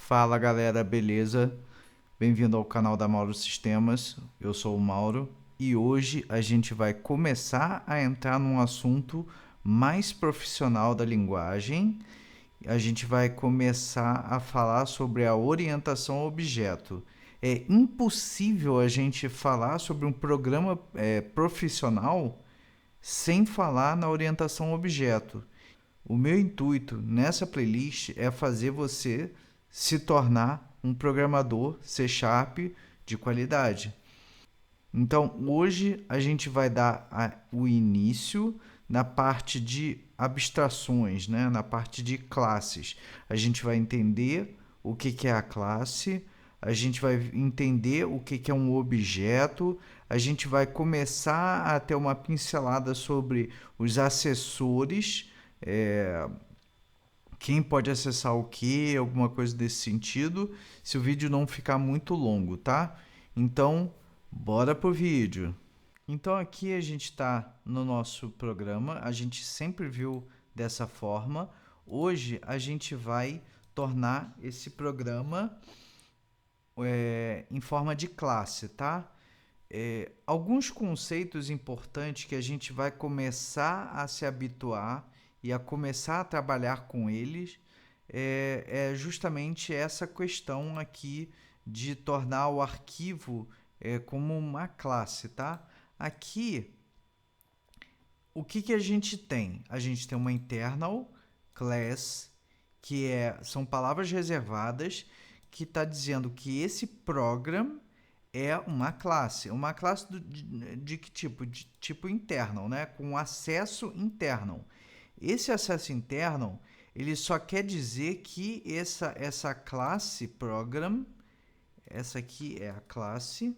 Fala galera, beleza? Bem-vindo ao canal da Mauro Sistemas. Eu sou o Mauro e hoje a gente vai começar a entrar num assunto mais profissional da linguagem. A gente vai começar a falar sobre a orientação a objeto. É impossível a gente falar sobre um programa profissional sem falar na orientação a objeto. O meu intuito nessa playlist é fazer você se tornar um programador C Sharp de qualidade. Então, hoje a gente vai dar o início na parte de abstrações, né? Na parte de classes. A gente vai entender o que é a classe, a gente vai entender o que é um objeto, a gente vai começar a ter uma pincelada sobre os acessores, quem pode acessar o que, alguma coisa desse sentido, se o vídeo não ficar muito longo, tá? Então, bora pro vídeo. Então aqui a gente está no nosso programa, a gente sempre viu dessa forma. Hoje a gente vai tornar esse programa em forma de classe, tá? Alguns conceitos importantes que a gente vai começar a se habituar e a começar a trabalhar com eles é justamente essa questão aqui de tornar o arquivo como uma classe, tá? Aqui, o que a gente tem? A gente tem uma internal class, que são palavras reservadas, que está dizendo que esse program é uma classe. Uma classe de que tipo? De tipo internal, né? Com acesso internal. Esse acesso internal, ele só quer dizer que essa classe program, essa aqui é a classe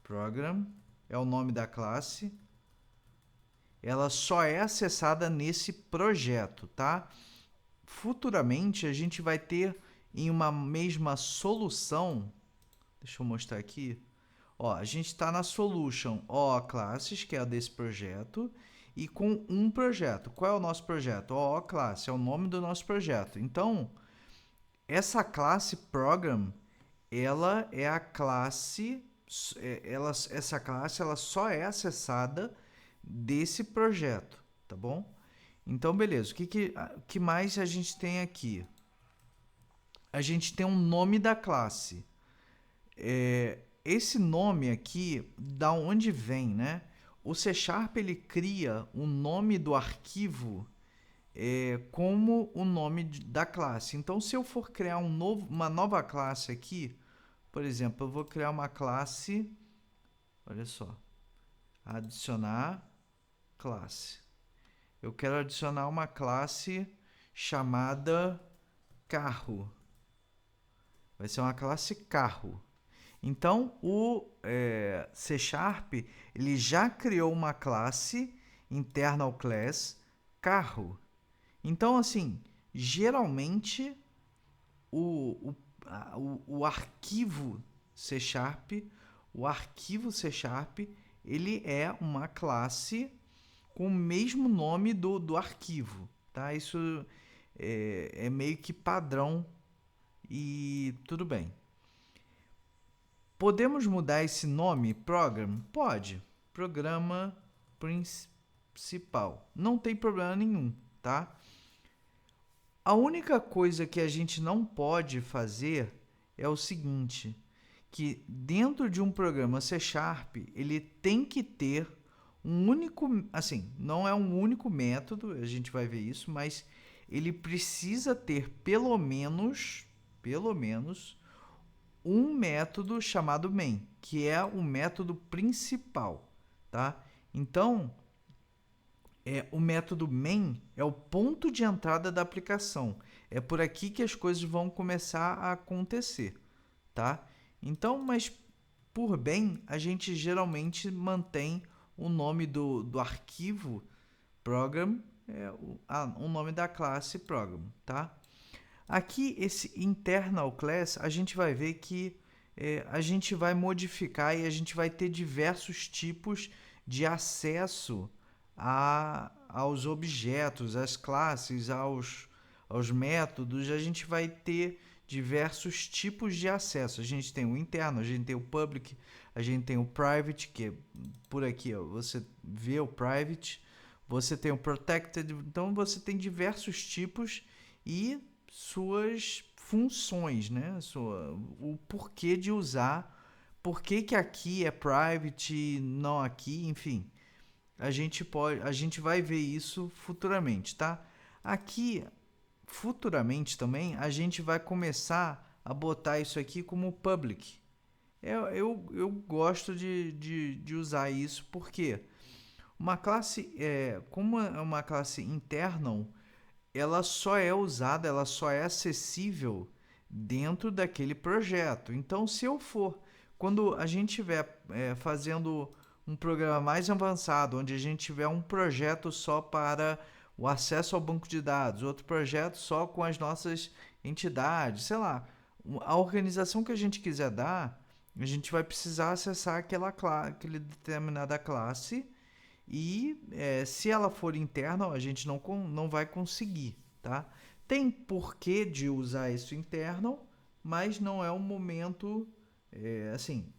program, é o nome da classe, ela só é acessada nesse projeto, tá? Futuramente a gente vai ter em uma mesma solução, deixa eu mostrar aqui. Ó, a gente está na solution O classes, que é a desse projeto, e com um projeto. Qual é o nosso projeto? O classe é o nome do nosso projeto. Então, essa classe program, ela é a classe, essa classe ela só é acessada desse projeto, tá bom? Então, beleza. O que mais a gente tem aqui? A gente tem um nome da classe. Esse nome aqui, da onde vem, né? O C Sharp ele cria o nome do arquivo como o nome da classe. Então, se eu for criar uma nova classe aqui, por exemplo, eu vou criar uma classe, olha só, adicionar classe. Eu quero adicionar uma classe chamada carro. Vai ser uma classe carro. Então, o C Sharp ele já criou uma classe internal class carro. Então, assim, geralmente o arquivo C Sharp, ele é uma classe com o mesmo nome do arquivo, tá? Isso é meio que padrão e tudo bem. Podemos mudar esse nome, program? Pode. Programa principal. Não tem problema nenhum, tá? A única coisa que a gente não pode fazer é o seguinte, que dentro de um programa C Sharp, ele tem que ter um único, assim, não é um único método, a gente vai ver isso, mas ele precisa ter pelo menos um método chamado main, que é o método principal, tá? Então, o método main é o ponto de entrada da aplicação. É por aqui que as coisas vão começar a acontecer, tá? Então, mas por bem, a gente geralmente mantém o nome do arquivo program, o nome da classe program, tá? Aqui, esse internal class, a gente vai ver que a gente vai modificar e a gente vai ter diversos tipos de acesso aos objetos, às classes, aos métodos, a gente vai ter diversos tipos de acesso. A gente tem o interno, a gente tem o public, a gente tem o private, que é por aqui, ó, você vê o private, você tem o protected, então você tem diversos tipos e suas funções, né? O porquê de usar, por que aqui é private, não aqui, enfim. A gente vai ver isso futuramente, tá? Aqui, futuramente também, a gente vai começar a botar isso aqui como public. Eu gosto de usar isso porque uma classe, como é uma classe internal, ela só é usada, ela só é acessível dentro daquele projeto. Então, se eu for, quando a gente estiver fazendo um programa mais avançado, onde a gente tiver um projeto só para o acesso ao banco de dados, outro projeto só com as nossas entidades, sei lá, a organização que a gente quiser dar, a gente vai precisar acessar aquela determinada classe e se ela for interna, a gente não vai conseguir, tá? Tem porquê de usar isso interno, mas não é um momento, assim,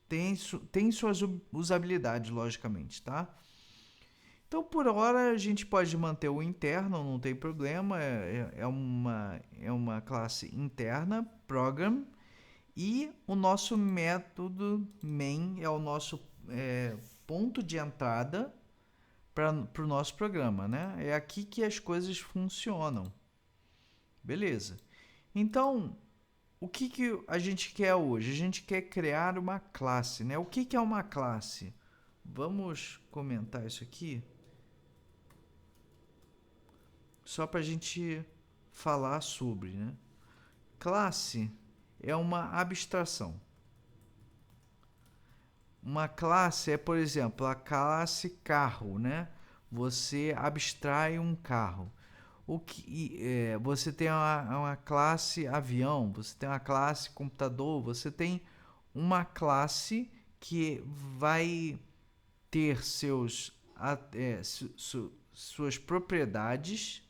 tem suas usabilidades, logicamente, tá? Então, por hora, a gente pode manter o interno, não tem problema, é uma classe interna, program, e o nosso método main é o nosso ponto de entrada para o nosso programa, né? É aqui que as coisas funcionam. Beleza. Então, o que a gente quer hoje? A gente quer criar uma classe, né? O que é uma classe? Vamos comentar isso aqui, só para a gente falar sobre, né? Classe é uma abstração. Uma classe é, por exemplo, a classe carro, né? Você abstrai um carro. Você tem uma classe avião, você tem uma classe computador, você tem uma classe que vai ter suas propriedades.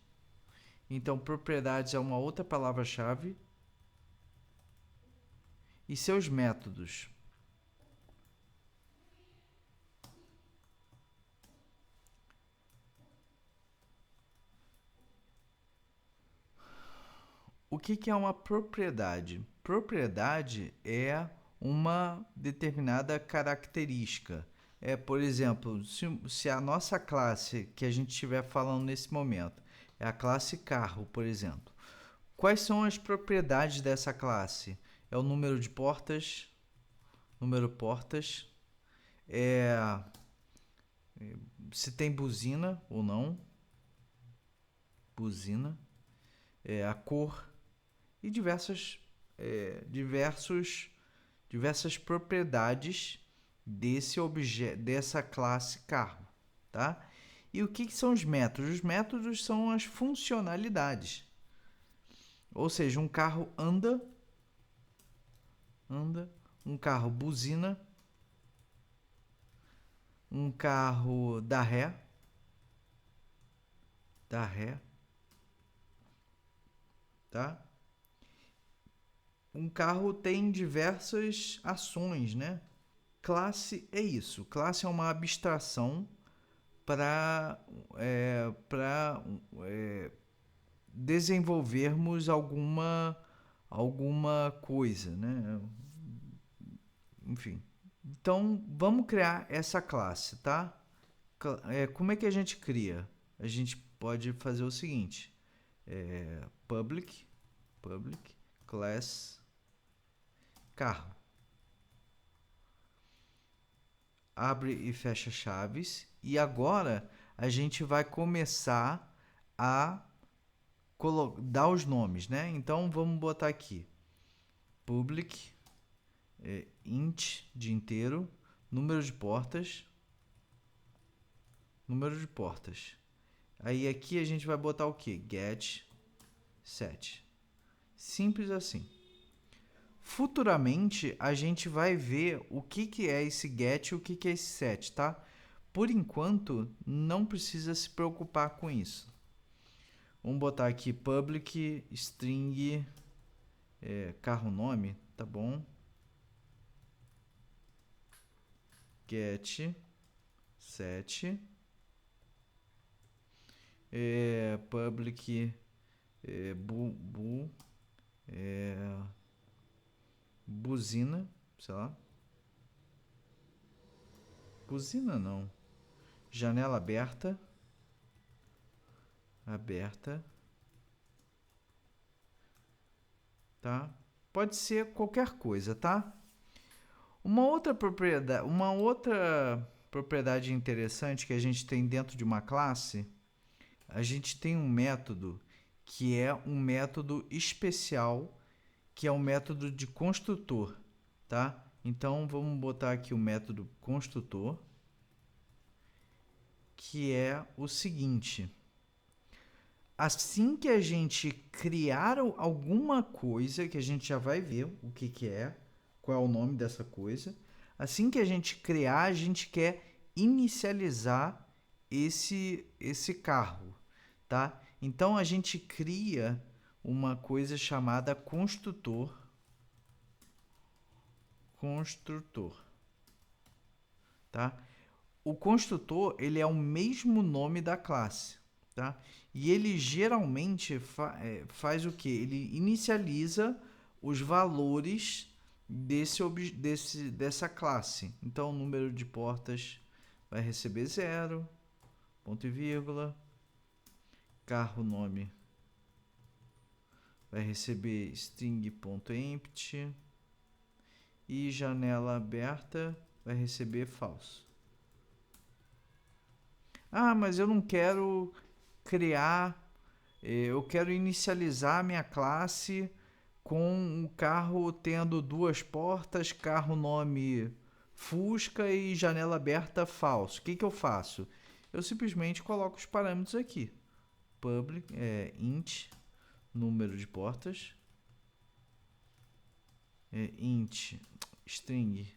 Então, propriedades é uma outra palavra-chave. E seus métodos. O que é uma propriedade? Propriedade é uma determinada característica. Por exemplo, se a nossa classe que a gente estiver falando nesse momento é a classe carro, por exemplo, quais são as propriedades dessa classe? É o número portas, se tem buzina ou não, buzina, a cor e diversas propriedades dessa classe carro, tá? E o que são os métodos? Os métodos são as funcionalidades. Ou seja, um carro anda, um carro buzina, um carro dá ré, tá? Um carro tem diversas ações, né? Classe é isso. Classe é uma abstração para desenvolvermos alguma coisa, né? Enfim. Então, vamos criar essa classe, tá? Como é que a gente cria? A gente pode fazer o seguinte: public class carro. Abre e fecha chaves. E agora a gente vai começar a dar os nomes, né? Então vamos botar aqui public int de inteiro, número de portas. Aí aqui a gente vai botar o que? Get set. Simples assim. Futuramente a gente vai ver o que é esse get e o que é esse set, tá? Por enquanto não precisa se preocupar com isso. Vamos botar aqui public string carro nome, tá bom? Get set public buzina, sei lá. Buzina não. Janela aberta. Tá? Pode ser qualquer coisa, tá? Uma outra propriedade interessante que a gente tem dentro de uma classe, a gente tem um método que é um método especial, que é um método de construtor, tá? Então vamos botar aqui o método construtor, que é o seguinte: assim que a gente criar alguma coisa, que a gente já vai ver o que é, qual é o nome dessa coisa, assim que a gente criar, a gente quer inicializar esse carro, tá? Então a gente cria uma coisa chamada construtor, tá? O construtor, ele é o mesmo nome da classe, tá? E ele geralmente faz o que? Ele inicializa os valores dessa classe. Então, o número de portas vai receber 0, ponto e vírgula. Carro nome vai receber string.empty. E janela aberta vai receber falso. Ah, mas eu não quero criar, eu quero inicializar minha classe com o carro tendo 2 portas, carro nome Fusca e janela aberta falso. O que eu faço? Eu simplesmente coloco os parâmetros aqui. Public, int, número de portas, int, string,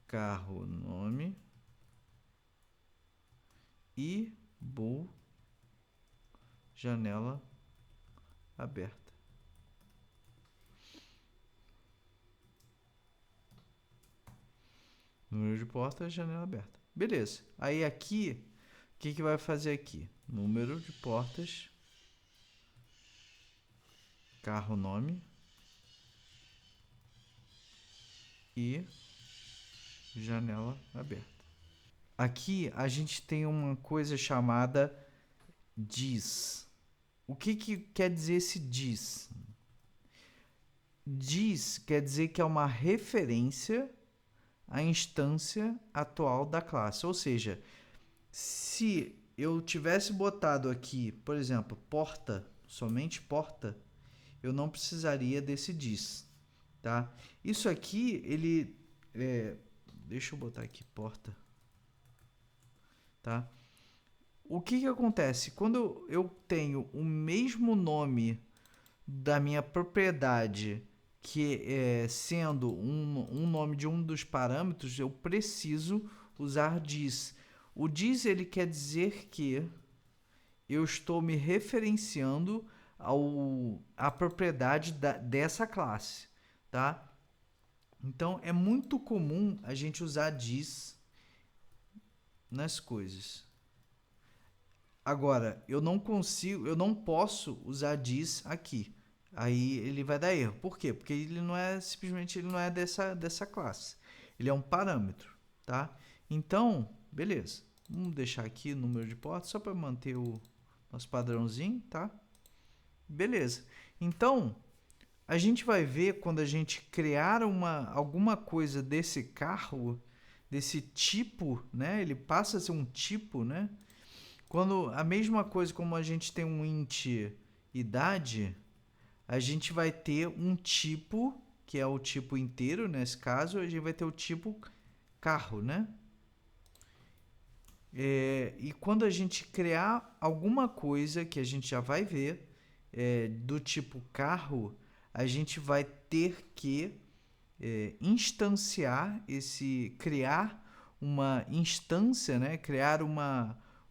carro nome e bool, janela aberta. Número de portas, janela aberta. Beleza. Aí aqui, o que vai fazer aqui? Número de portas, carro nome e janela aberta. Aqui a gente tem uma coisa chamada diz. O que quer dizer esse diz? Diz quer dizer que é uma referência à instância atual da classe. Ou seja, se eu tivesse botado aqui, por exemplo, porta, somente porta, eu não precisaria desse diz, tá? Isso aqui, ele... deixa eu botar aqui, porta. Tá? O que acontece? Quando eu tenho o mesmo nome da minha propriedade, que sendo um nome de um dos parâmetros, eu preciso usar diz. O diz ele quer dizer que eu estou me referenciando à propriedade dessa classe, tá? Então é muito comum a gente usar diz nas coisas. Agora, eu não posso usar diz aqui. Aí ele vai dar erro. Por quê? Porque ele não é simplesmente dessa classe. Ele é um parâmetro, tá? Então, beleza. Vamos deixar aqui o número de portas só para manter o nosso padrãozinho, tá? Beleza. Então, a gente vai ver quando a gente criar alguma coisa desse carro, desse tipo, né? Ele passa a ser um tipo, né? Quando a mesma coisa como a gente tem um int idade, a gente vai ter um tipo, que é o tipo inteiro, nesse caso, a gente vai ter o tipo carro, né? E quando a gente criar alguma coisa que a gente já vai ver do tipo carro, a gente vai ter que instanciar criar uma instância, né? Criar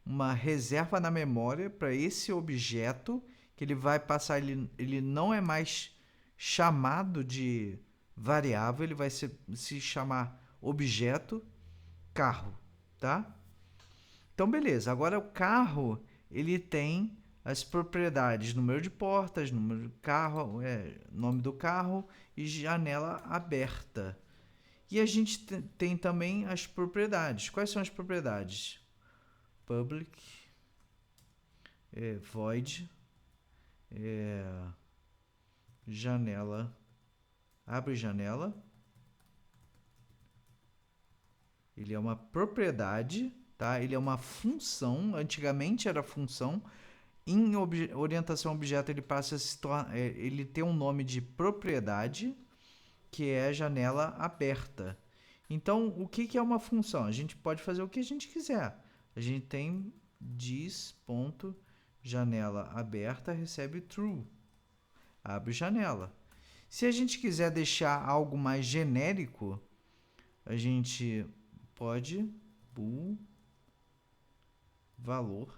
uma reserva na memória para esse objeto, que ele vai passar, ele não é mais chamado de variável, ele vai se chamar objeto carro, tá? Então, beleza. Agora o carro, ele tem as propriedades número de portas, número de carro, nome do carro e janela aberta. E a gente tem também as propriedades. Quais são as propriedades? Public, void, janela, abre janela. Ele é uma propriedade, tá? Ele é uma função. Antigamente era função. Em orientação a objeto ele passa a se tornar, ele tem um nome de propriedade, que é janela aberta. Então, o que é uma função? A gente pode fazer o que a gente quiser. A gente tem janela aberta recebe true. Abre janela. Se a gente quiser deixar algo mais genérico, a gente pode bool valor.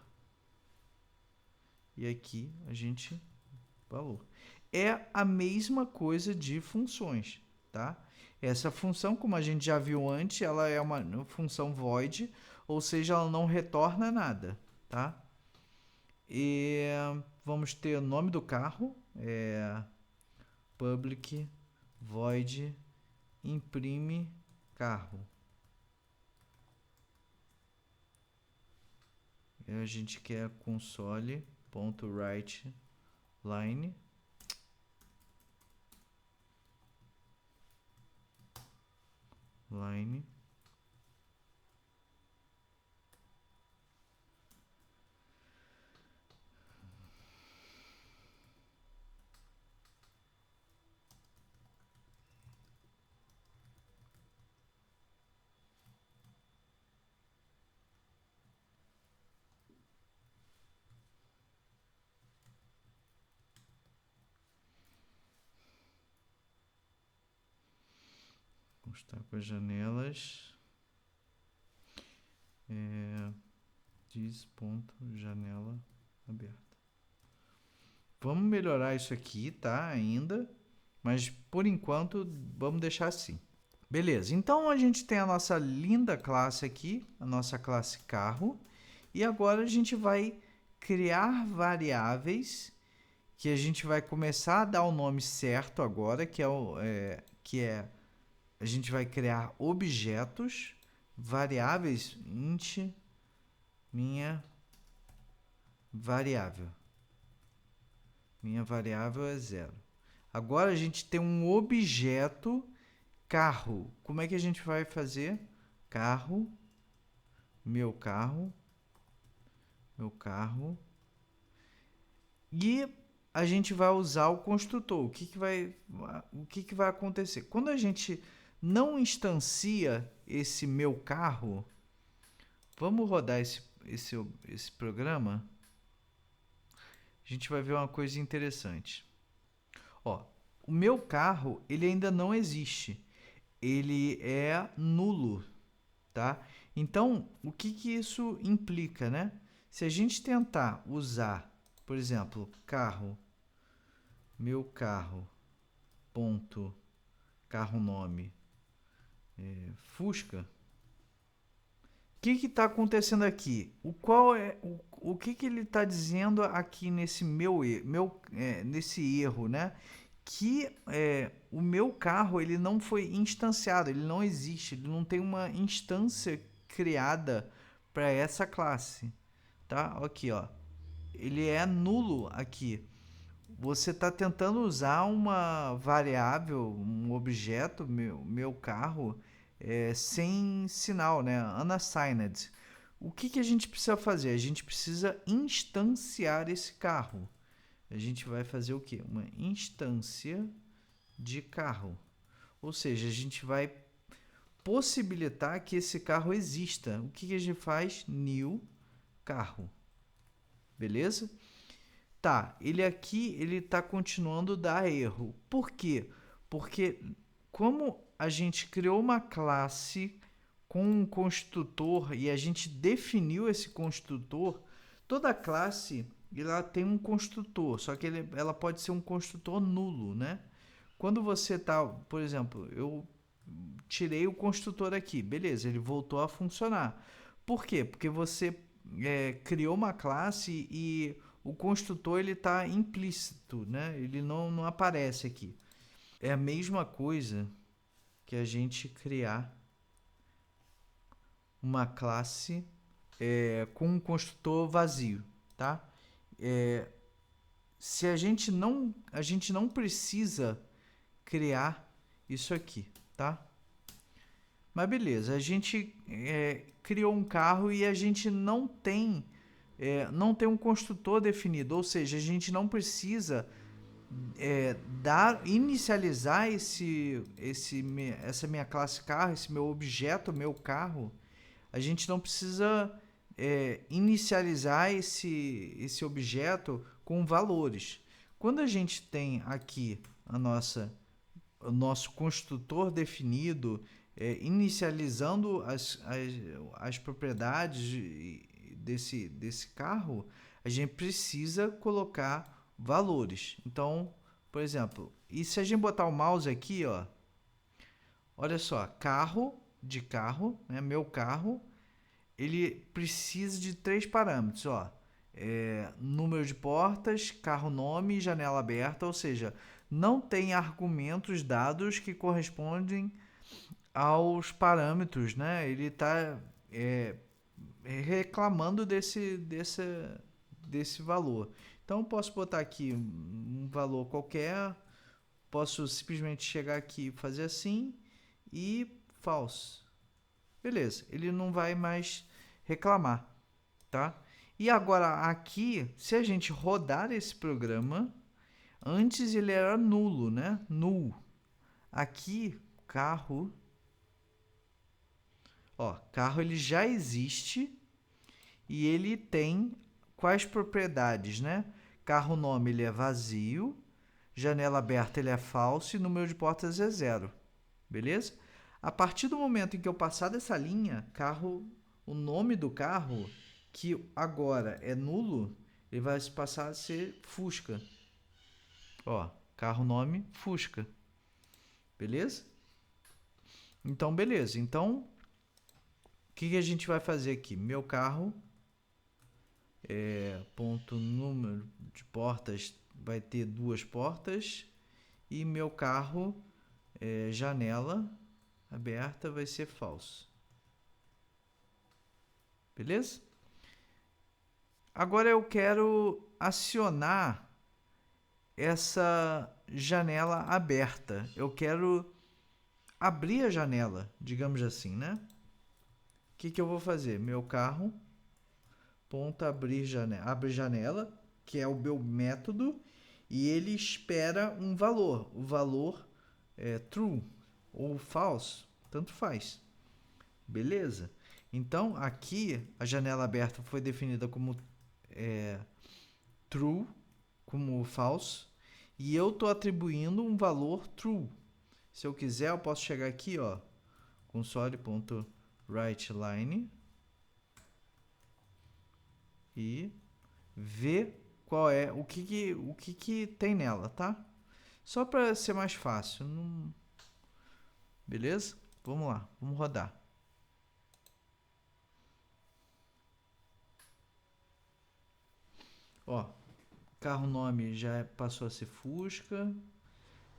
E aqui a gente valor. É a mesma coisa de funções, tá? Essa função, como a gente já viu antes, ela é uma função void, ou seja, ela não retorna nada, tá? E vamos ter o nome do carro, public void imprime carro. E a gente quer console.write line vamos estar com as janelas janela aberta. Vamos melhorar isso aqui, tá? Ainda, mas por enquanto vamos deixar assim. Beleza, então a gente tem a nossa linda classe aqui, a nossa classe carro, e agora a gente vai criar variáveis que a gente vai começar a dar o nome certo agora, que a gente vai criar objetos, variáveis, int, minha variável. Minha variável é 0. Agora a gente tem um objeto carro. Como é que a gente vai fazer? Carro, meu carro. E a gente vai usar o construtor. O que vai acontecer? Quando a gente não instancia esse meu carro, vamos rodar esse programa. A gente vai ver uma coisa interessante. Ó, o meu carro, ele ainda não existe. Ele é nulo, tá? Então, o que isso implica, né? Se a gente tentar usar, por exemplo, meu carro, ponto, carro nome, Fusca, o que está acontecendo aqui? O que ele está dizendo aqui nesse nesse erro, né? Que o meu carro ele não foi instanciado, ele não existe, ele não tem uma instância criada para essa classe, tá? Aqui, ó, ele é nulo aqui. Você está tentando usar uma variável, um objeto, meu carro, sem sinal, né? Unassigned. O que a gente precisa fazer? A gente precisa instanciar esse carro. A gente vai fazer o quê? Uma instância de carro. Ou seja, a gente vai possibilitar que esse carro exista. O que a gente faz? New carro. Beleza? Tá, ele aqui ele está continuando a dar erro. Por quê? Porque como a gente criou uma classe com um construtor e a gente definiu esse construtor, toda classe ela tem um construtor, só que ela pode ser um construtor nulo, né? Quando você está, por exemplo, eu tirei o construtor aqui, beleza, ele voltou a funcionar. Por quê? Porque você criou uma classe e o construtor ele está implícito, né? Ele não aparece aqui. É a mesma coisa que a gente criar uma classe com um construtor vazio, tá? Se a gente não precisa criar isso aqui, tá? Mas beleza, a gente criou um carro e a gente não tem um construtor definido, ou seja, a gente não precisa inicializar essa minha classe carro, esse meu objeto, meu carro. A gente não precisa inicializar esse objeto com valores. Quando a gente tem aqui o nosso construtor definido, inicializando as propriedades desse carro, a gente precisa colocar valores. Então, por exemplo, e se a gente botar o mouse aqui, ó, olha só, carro, né, meu carro, ele precisa de 3 parâmetros, ó, número de portas, carro nome e janela aberta, ou seja, não tem argumentos dados que correspondem aos parâmetros, né? Ele está reclamando desse valor. Então, eu posso botar aqui um valor qualquer, posso simplesmente chegar aqui e fazer assim e false. Beleza, ele não vai mais reclamar, tá? E agora aqui, se a gente rodar esse programa, antes ele era nulo, né? Null. Aqui, carro, ó, carro ele já existe e ele tem quais propriedades, né? Carro nome ele é vazio, janela aberta ele é falso e número de portas é 0. Beleza? A partir do momento em que eu passar dessa linha, o nome do carro, que agora é nulo, ele vai passar a ser Fusca. Ó, carro nome Fusca. Beleza? Então, beleza. Então, o que a gente vai fazer aqui? Meu carro, ponto número de portas, vai ter 2 portas. E meu carro, janela aberta, vai ser falso. Beleza? Agora eu quero acionar essa janela aberta. Eu quero abrir a janela, digamos assim, né? O que eu vou fazer? Meu carro, ponto abrir janela, abre janela, que é o meu método, e ele espera um valor. O valor é true ou false, tanto faz. Beleza? Então, aqui a janela aberta foi definida como true, como false, e eu estou atribuindo um valor true. Se eu quiser, eu posso chegar aqui, ó, console.writeLine e ver qual é o que tem nela, tá? Só para ser mais fácil. Beleza? Vamos lá, vamos rodar. Ó, carro nome já passou a ser Fusca,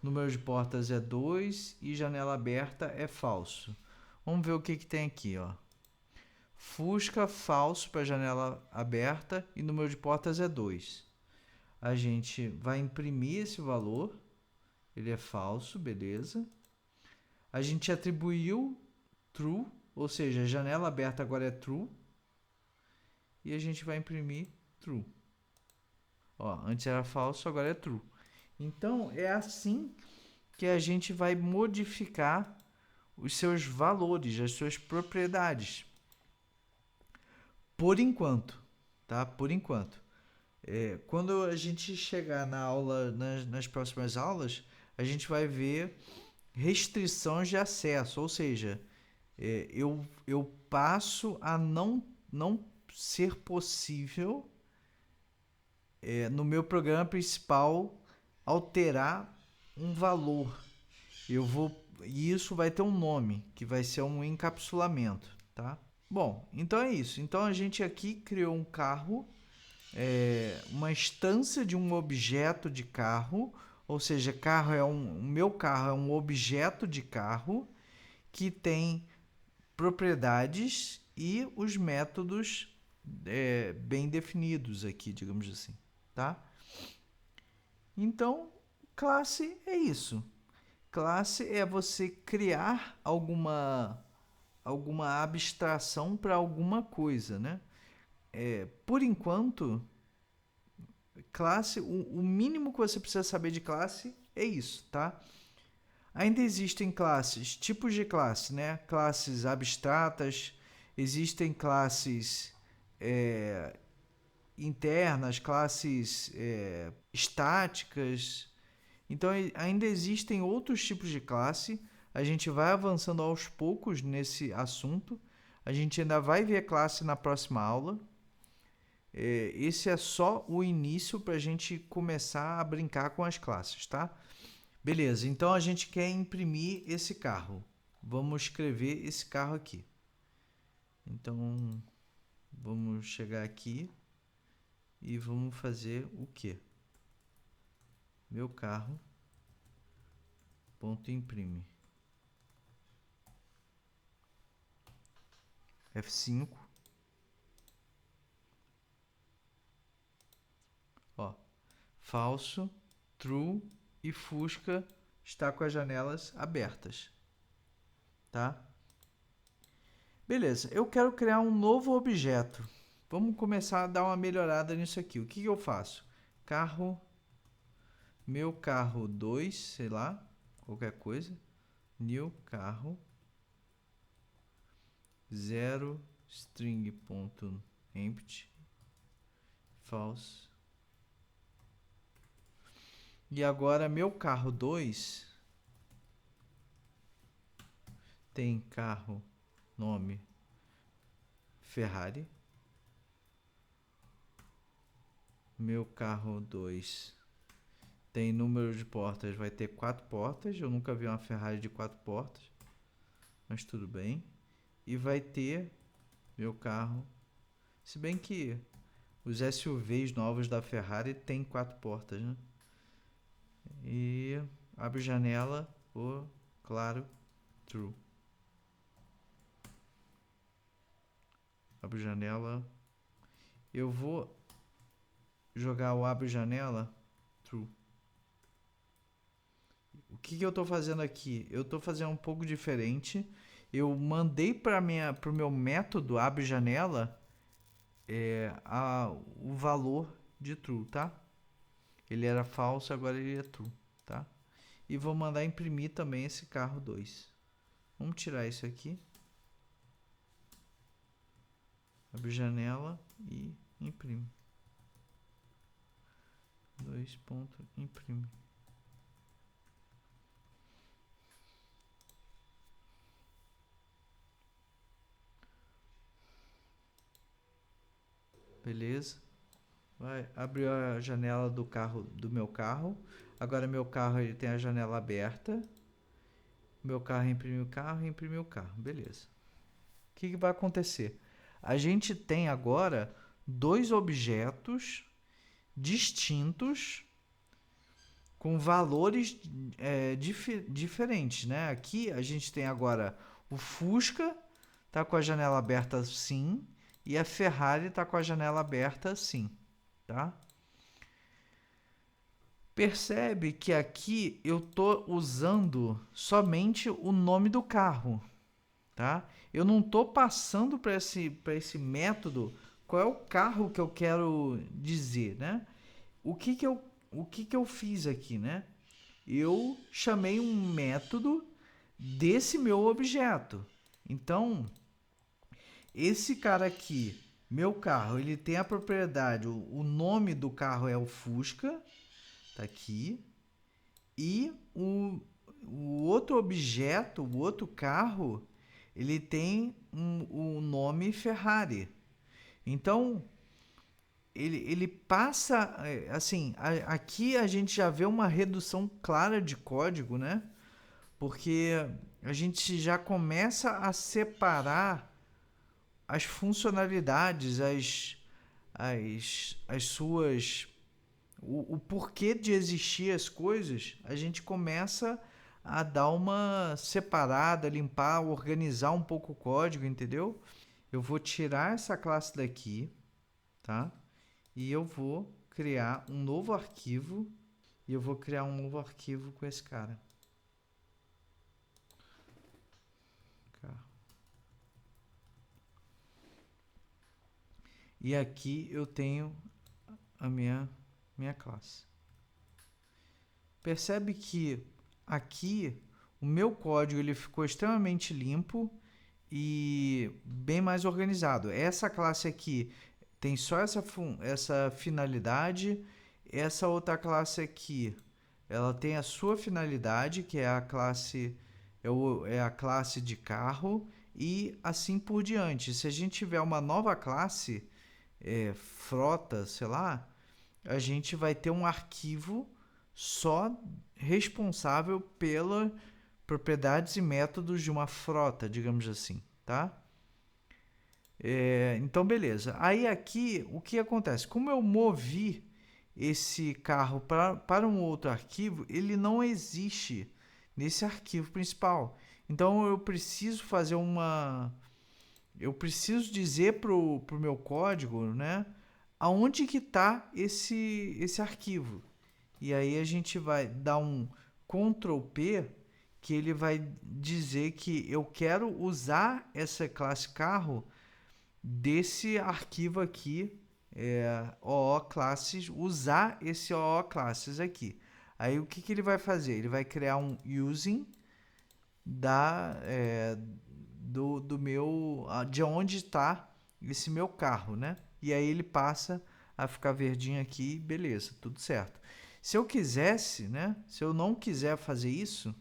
número de portas é 2 e janela aberta é falso. Vamos ver o que tem aqui, ó. Fusca falso para janela aberta e número de portas é 2. A gente vai imprimir esse valor, ele é falso, beleza. A gente atribuiu true, ou seja, a janela aberta agora é true. E a gente vai imprimir true. Ó, antes era falso, agora é true. Então, é assim que a gente vai modificar os seus valores, as suas propriedades. Por enquanto, tá? Por enquanto. Quando a gente chegar na aula, nas próximas aulas, a gente vai ver restrições de acesso, ou seja, eu passo a não ser possível, no meu programa principal, alterar um valor. E isso vai ter um nome, que vai ser um encapsulamento, tá? Bom, então é isso. Então a gente aqui criou um carro, uma instância de um objeto de carro, ou seja, o meu carro é um objeto de carro que tem propriedades e os métodos bem definidos aqui, digamos assim, tá? Então, classe é isso. Classe é você criar alguma abstração para alguma coisa, né? Por enquanto, classe, o mínimo que você precisa saber de classe é isso, tá? Ainda existem classes, tipos de classe, né? Classes abstratas, existem classes internas, classes estáticas. Então ainda existem outros tipos de classe. A gente vai avançando aos poucos nesse assunto. A gente ainda vai ver classe na próxima aula. Esse é só o início para a gente começar a brincar com as classes, tá? Beleza, então a gente quer imprimir esse carro. Vamos escrever esse carro aqui. Então, vamos chegar aqui e vamos fazer o quê? Meu carro, ponto imprime. F5. Ó, falso, true e Fusca está com as janelas abertas, tá? Beleza, eu quero criar um novo objeto. Vamos começar a dar uma melhorada nisso aqui. O que eu faço? Carro, meu carro 2, sei lá, qualquer coisa. New carro 0 string.empty false. E agora meu carro 2 tem carro nome Ferrari. Meu carro 2 tem número de portas, vai ter 4 portas. Eu nunca vi uma Ferrari de 4 portas, mas tudo bem. E vai ter meu carro, se bem que os SUVs novos da Ferrari tem 4 portas, né? E abre janela, claro, true. Abre janela. Eu vou jogar o abre janela, true. O que eu estou fazendo aqui? Eu estou fazendo um pouco diferente. Eu mandei para o meu método abre janela o valor de true, tá? Ele era falso, agora ele é true, tá? E vou mandar imprimir também esse carro 2. Vamos tirar isso aqui. Abre janela e imprime. 2 ponto imprime. Beleza. Vai abrir a janela do meu carro. Agora meu carro ele tem a janela aberta. Meu carro imprimiu o carro. Beleza. O que vai acontecer? A gente tem agora dois objetos distintos com valores diferentes, né? Aqui a gente tem agora o Fusca tá com a janela aberta sim e a Ferrari tá com a janela aberta sim, tá? Percebe que aqui eu tô usando somente o nome do carro, tá? Eu não tô passando para esse método qual é o carro que eu quero dizer, né? O que eu fiz aqui, né? Eu chamei um método desse meu objeto. Então, esse cara aqui, meu carro, ele tem a propriedade, o nome do carro é o Fusca, tá aqui. E o outro objeto, o outro carro, ele tem o nome Ferrari. Então, ele passa, assim, aqui a gente já vê uma redução clara de código, né? Porque a gente já começa a separar as funcionalidades, as suas... O porquê de existir as coisas, a gente começa a dar uma separada, limpar, organizar um pouco o código, entendeu? Eu vou tirar essa classe daqui, tá? E eu vou criar um novo arquivo, e eu vou criar um novo arquivo com esse cara. E aqui eu tenho a minha classe. Percebe que aqui o meu código ele ficou extremamente limpo e bem mais organizado. Essa classe aqui tem só essa finalidade. Essa outra classe aqui, ela tem a sua finalidade, que é a classe é a classe de carro, e assim por diante. Se a gente tiver uma nova classe, frota, sei lá, a gente vai ter um arquivo só responsável pelas propriedades e métodos de uma frota, digamos assim, tá? Então, beleza. Aí aqui, o que acontece? Como eu movi esse carro para um outro arquivo, ele não existe nesse arquivo principal. Então, eu preciso fazer eu preciso dizer pro meu código, né, aonde que está esse arquivo. E aí a gente vai dar um Ctrl P, que ele vai dizer que eu quero usar essa classe carro desse arquivo aqui, OO classes, usar esse OO classes aqui. Aí o que ele vai fazer? Ele vai criar um using de onde está esse meu carro, né? E aí ele passa a ficar verdinho aqui, beleza, tudo certo. Se eu quisesse, né? Se eu não quiser fazer isso,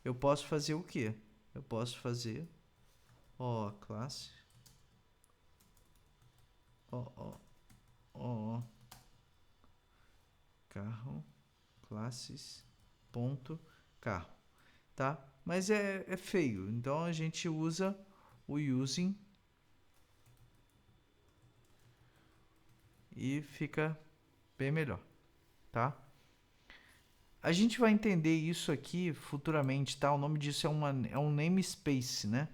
eu posso fazer o quê? Eu posso fazer classe carro classes ponto carro, tá? Mas é feio, então a gente usa o using e fica bem melhor, tá? A gente vai entender isso aqui futuramente, tá? O nome disso é um namespace, né?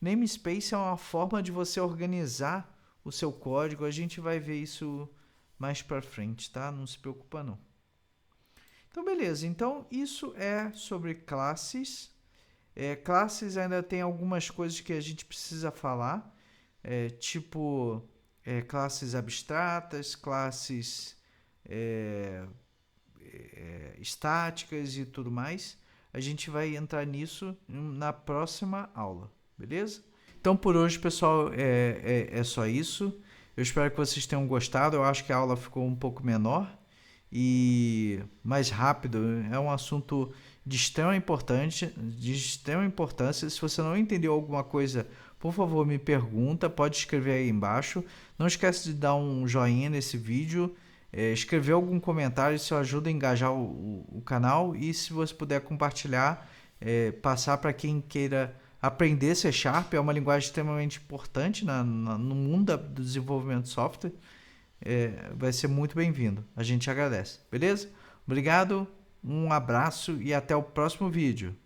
Namespace é uma forma de você organizar o seu código. A gente vai ver isso mais pra frente, tá? Não se preocupa não. Então, beleza. Então, isso é sobre classes. Classes ainda tem algumas coisas que a gente precisa falar, tipo classes abstratas, classes estáticas e tudo mais. A gente vai entrar nisso na próxima aula, beleza? Então, por hoje, pessoal, é só isso. Eu espero que vocês tenham gostado. Eu acho que a aula ficou um pouco menor e mais rápido. É um assunto de extrema importância. Se você não entendeu alguma coisa, por favor, me pergunta. Pode escrever aí embaixo. Não esquece de dar um joinha nesse vídeo. Escrever algum comentário, isso ajuda a engajar o canal. E se você puder compartilhar, passar para quem queira aprender C#, é uma linguagem extremamente importante no mundo do desenvolvimento de software. Vai ser muito bem-vindo. A gente agradece, beleza? Obrigado, um abraço e até o próximo vídeo.